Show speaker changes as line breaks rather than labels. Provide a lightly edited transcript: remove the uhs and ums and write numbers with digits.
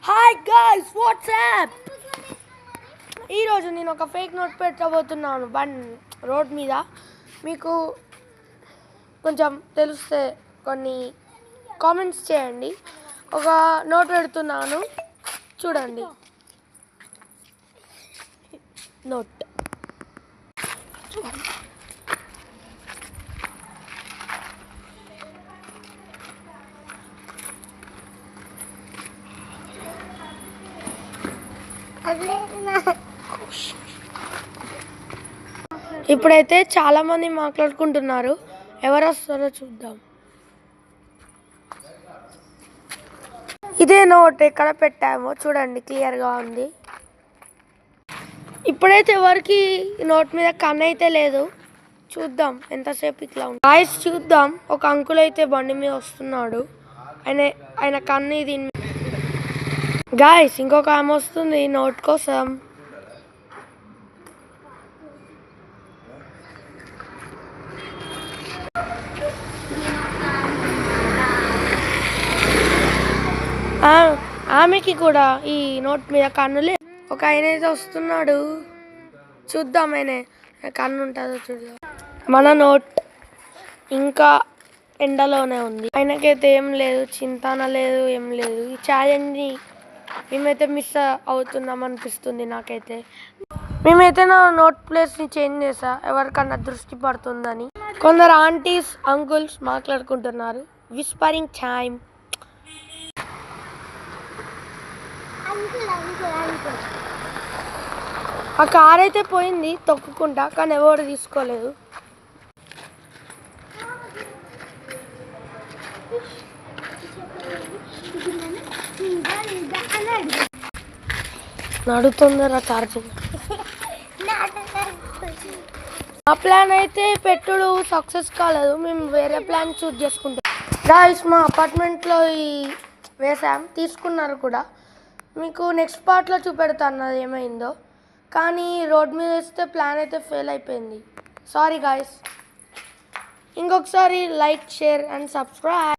Hi guys WhatsApp. ఈరోజు నేను ఒక ఫేక్ నోట్ పెట్టబోతున్నాను రోడ్ మీద. మీకు కొంచెం తెలిస్తే కొన్ని కామెంట్స్ చేయండి. ఒక నోట్ పెడుతున్నాను, చూడండి. నోట్ ఇప్పుడైతే చాలా మంది మాట్లాడుకుంటున్నారు. ఎవరు వస్తారో చూద్దాం. ఇదే నోట్ ఎక్కడ పెట్టామో చూడండి, క్లియర్గా ఉంది. ఇప్పుడైతే ఎవరికి నోట్ మీద కన్ను అయితే లేదు. చూద్దాం ఎంతసేపు ఇట్లా ఉంది. గాయ్స్ చూద్దాం. ఒక అంకుల్ అయితే బండి మీద వస్తున్నాడు. ఆయన కన్ను దీని. గాయ్స్ ఇంకొక ఆమె వస్తుంది నోట్ కోసం. ఆమెకి కూడా ఈ నోట్ మీద కన్నులే. ఒక ఆయన అయితే వస్తున్నాడు, చూద్దాం ఆయన కన్ను ఉంటుందో చూద్దాం. మన నోట్ ఇంకా ఎండలోనే ఉంది. ఆయనకైతే ఏం లేదు, చింతన లేదు, ఏం లేదు. ఈ ఛాలెంజ్ని మేమైతే మిస్ అవుతున్నాం అనిపిస్తుంది నాకైతే. మేమైతే నా నోట్ ప్లేస్ని చేంజ్ చేసా, ఎవరికన్నా దృష్టి పడుతుందని. కొందరు ఆంటీస్ అంకుల్స్ మాట్లాడుకుంటున్నారు. Whispering time. ఆ కార్ అయితే పోయింది తొక్కుకుంటా, కానీ ఎవరు తీసుకోలేదు. నడుతుందరా ఛార్జింగ్. ఆ ప్లాన్ అయితే పెట్టుడు సక్సెస్ కాలేదు. మేము వేరే ప్లాన్ చూస్ చేసుకుంటాం. గాయ్స్ మా అపార్ట్మెంట్లో వేసాం, తీసుకున్నారు కూడా. మీకు నెక్స్ట్ పార్ట్లో చూపెడతాను అది ఏమైందో. కానీ రోడ్ మీద వేస్తే ప్లాన్ అయితే ఫెయిల్ అయిపోయింది. Sorry guys. ఇంకొకసారి లైక్, షేర్ అండ్ సబ్స్క్రైబ్.